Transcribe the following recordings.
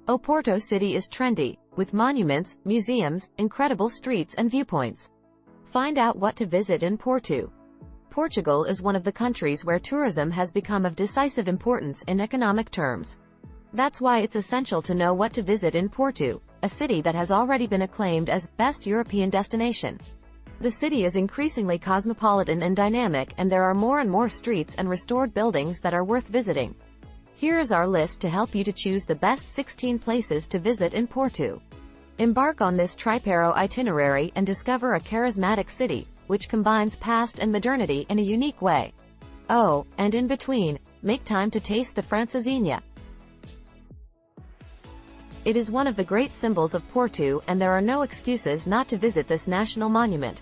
Oporto city is trendy, with monuments, museums, incredible streets and viewpoints. Find out what to visit in Porto. Portugal is one of the countries where tourism has become of decisive importance in economic terms. That's why it's essential to know what to visit in Porto, a city that has already been acclaimed as best European destination. The city is increasingly cosmopolitan and dynamic, and there are more and more streets and restored buildings that are worth visiting. Here is our list to help you to choose the best 16 places to visit in Porto. Embark on this triparo itinerary and discover a charismatic city, which combines past and modernity in a unique way. Oh, and in between, make time to taste the francesinha. It is one of the great symbols of Porto, and there are no excuses not to visit this national monument.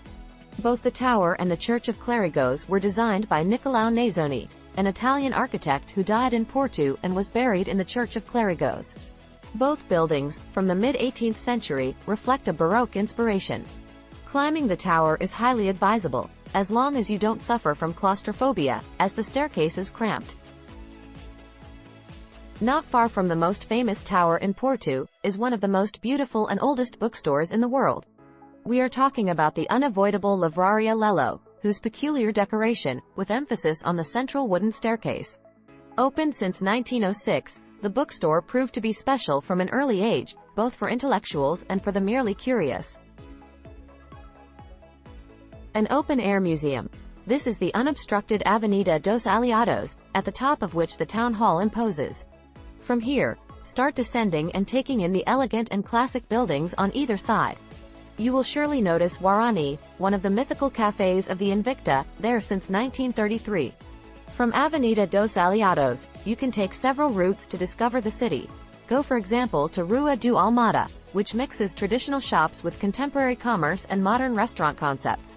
Both the tower and the Church of Clérigos were designed by Niccolao Nasoni, an Italian architect who died in Porto and was buried in the Church of Clérigos. Both buildings, from the mid-18th century, reflect a Baroque inspiration. Climbing the tower is highly advisable, as long as you don't suffer from claustrophobia, as the staircase is cramped. Not far from the most famous tower in Porto, is one of the most beautiful and oldest bookstores in the world. We are talking about the unavoidable Livraria Lello, whose peculiar decoration, with emphasis on the central wooden staircase. Opened since 1906, the bookstore proved to be special from an early age, both for intellectuals and for the merely curious. An open-air museum. This is the unobstructed Avenida dos Aliados, at the top of which the town hall imposes. From here, start descending and taking in the elegant and classic buildings on either side. You will surely notice Guarani, one of the mythical cafes of the Invicta, there since 1933. From Avenida dos Aliados, you can take several routes to discover the city. Go for example to Rua do Almada, which mixes traditional shops with contemporary commerce and modern restaurant concepts.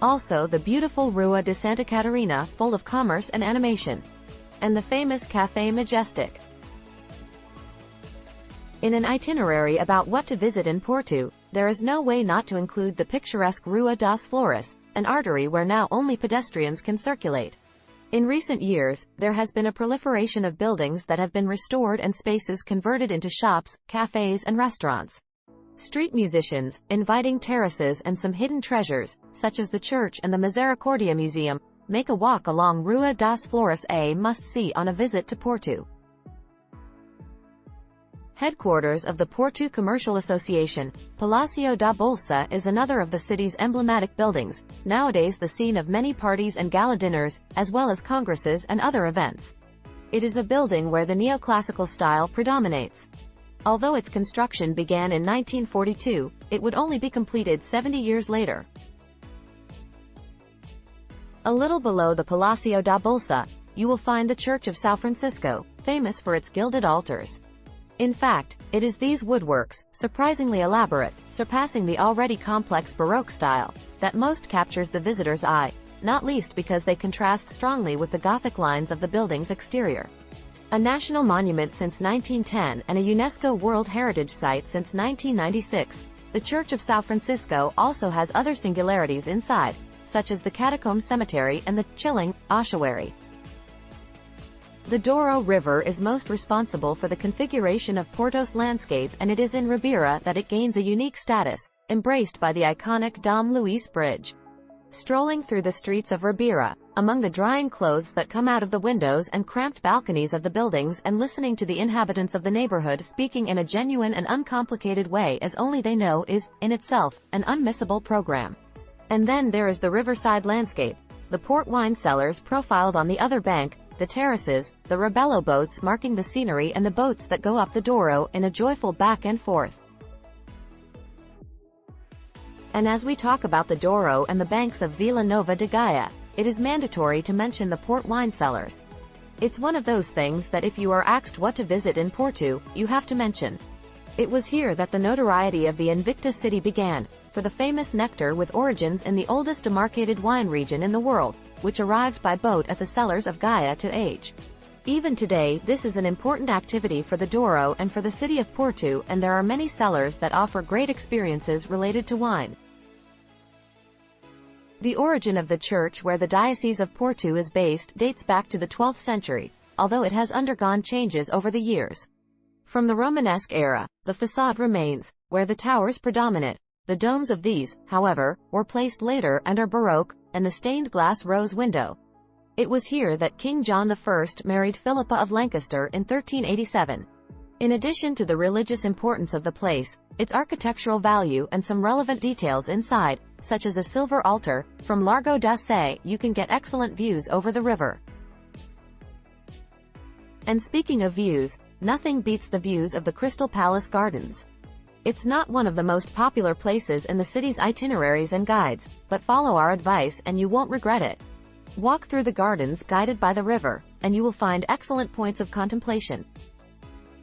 Also the beautiful Rua de Santa Catarina, full of commerce and animation. And the famous Café Majestic. In an itinerary about what to visit in Porto, there is no way not to include the picturesque Rua das Flores, an artery where now only pedestrians can circulate. In recent years, there has been a proliferation of buildings that have been restored and spaces converted into shops, cafes and restaurants. Street musicians, inviting terraces and some hidden treasures, such as the church and the Misericordia Museum, make a walk along Rua das Flores a must-see on a visit to Porto. Headquarters of the Porto Commercial Association, Palácio da Bolsa is another of the city's emblematic buildings, nowadays the scene of many parties and gala dinners, as well as congresses and other events. It is a building where the neoclassical style predominates. Although its construction began in 1942, it would only be completed 70 years later. A little below the Palácio da Bolsa, you will find the Church of São Francisco, famous for its gilded altars. In fact, it is these woodworks, surprisingly elaborate, surpassing the already complex Baroque style, that most captures the visitor's eye, not least because they contrast strongly with the Gothic lines of the building's exterior. A national monument since 1910 and a UNESCO World Heritage Site since 1996, the Church of São Francisco also has other singularities inside, such as the Catacomb Cemetery and the chilling ossuary. The Douro River is most responsible for the configuration of Porto's landscape, and it is in Ribeira that it gains a unique status, embraced by the iconic Dom Luís Bridge. Strolling through the streets of Ribeira, among the drying clothes that come out of the windows and cramped balconies of the buildings, and listening to the inhabitants of the neighborhood speaking in a genuine and uncomplicated way as only they know is, in itself, an unmissable program. And then there is the riverside landscape, the port wine cellars profiled on the other bank, the terraces, the Rebelo boats marking the scenery, and the boats that go up the Douro in a joyful back and forth. And as we talk about the Douro and the banks of Vila Nova de Gaia, it is mandatory to mention the port wine cellars. It's one of those things that if you are asked what to visit in Porto, you have to mention. It was here that the notoriety of the Invicta city began, for the famous nectar with origins in the oldest demarcated wine region in the world, which arrived by boat at the cellars of Gaia to age. Even today, this is an important activity for the Douro and for the city of Porto, and there are many cellars that offer great experiences related to wine. The origin of the church where the Diocese of Porto is based dates back to the 12th century, although it has undergone changes over the years. From the Romanesque era, the facade remains, where the towers predominate. The domes of these, however, were placed later and are Baroque, and the stained glass rose window. It was here that King John I married Philippa of Lancaster in 1387. In addition to the religious importance of the place, its architectural value and some relevant details inside, such as a silver altar, from Largo da Sé you can get excellent views over the river. And speaking of views, nothing beats the views of the Crystal Palace Gardens. It's not one of the most popular places in the city's itineraries and guides, but follow our advice and you won't regret it. Walk through the gardens guided by the river, and you will find excellent points of contemplation.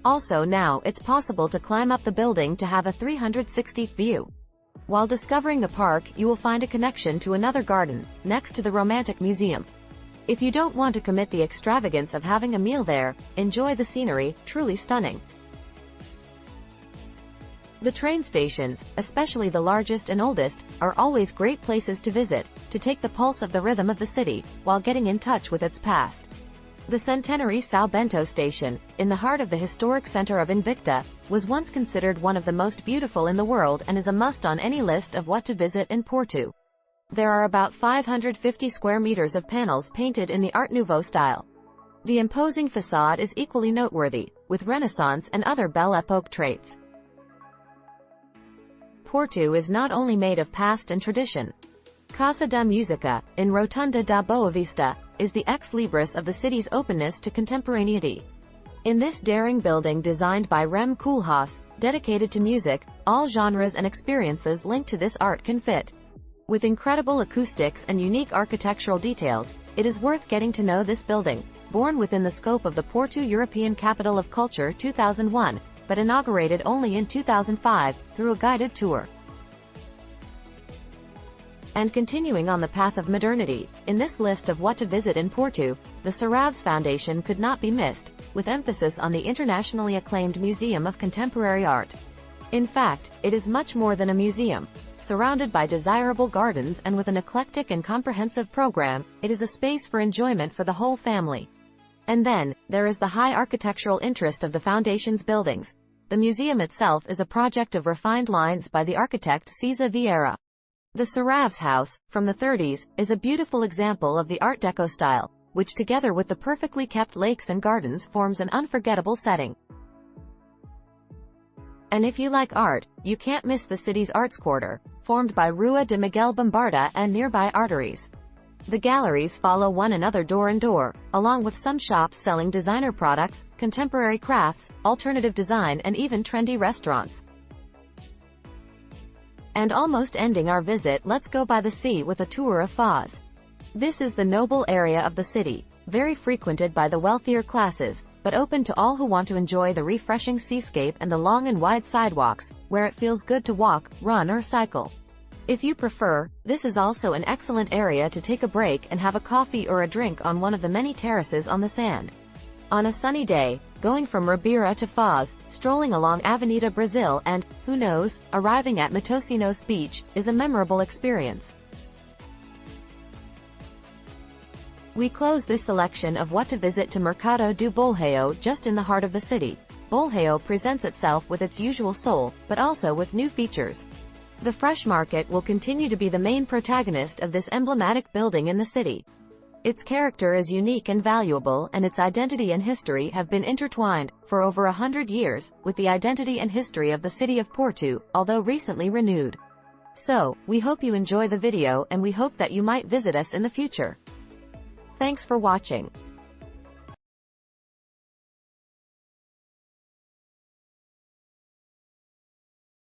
Also now it's possible to climb up the building to have a 360 view. While discovering the park, you will find a connection to another garden, next to the Romantic Museum. If you don't want to commit the extravagance of having a meal there, enjoy the scenery, truly stunning. The train stations, especially the largest and oldest, are always great places to visit, to take the pulse of the rhythm of the city, while getting in touch with its past. The Centenary São Bento station, in the heart of the historic center of Invicta, was once considered one of the most beautiful in the world and is a must on any list of what to visit in Porto. There are about 550 square meters of panels painted in the Art Nouveau style. The imposing facade is equally noteworthy, with Renaissance and other Belle Époque traits. Porto is not only made of past and tradition. Casa da Musica, in Rotunda da Boa Vista, is the ex-libris of the city's openness to contemporaneity. In this daring building designed by Rem Koolhaas, dedicated to music, all genres and experiences linked to this art can fit. With incredible acoustics and unique architectural details, it is worth getting to know this building, born within the scope of the Porto European Capital of Culture 2001, but inaugurated only in 2005, through a guided tour. And continuing on the path of modernity, in this list of what to visit in Porto, the Serralves Foundation could not be missed, with emphasis on the internationally acclaimed Museum of Contemporary Art. In fact, it is much more than a museum. Surrounded by desirable gardens and with an eclectic and comprehensive program, it is a space for enjoyment for the whole family. And then, there is the high architectural interest of the Foundation's buildings. The museum itself is a project of refined lines by the architect César Vieira. The Serralves House, from the 30s, is a beautiful example of the Art Deco style, which together with the perfectly kept lakes and gardens forms an unforgettable setting. And if you like art, you can't miss the city's arts quarter, formed by Rua de Miguel Bombarda and nearby arteries. The galleries follow one another door and door, along with some shops selling designer products, contemporary crafts, alternative design and even trendy restaurants. And almost ending our visit, let's go by the sea with a tour of Foz. This is the noble area of the city, very frequented by the wealthier classes, but open to all who want to enjoy the refreshing seascape and the long and wide sidewalks, where it feels good to walk, run or cycle. If you prefer, this is also an excellent area to take a break and have a coffee or a drink on one of the many terraces on the sand. On a sunny day, going from Ribeira to Foz, strolling along Avenida Brazil and, who knows, arriving at Matosinhos Beach, is a memorable experience. We close this selection of what to visit to Mercado do Bolheio, just in the heart of the city. Bolheio presents itself with its usual soul, but also with new features. The Fresh Market will continue to be the main protagonist of this emblematic building in the city. Its character is unique and valuable, and its identity and history have been intertwined, for over 100 years, with the identity and history of the city of Porto, although recently renewed. So, we hope you enjoy the video and we hope that you might visit us in the future. Thanks for watching.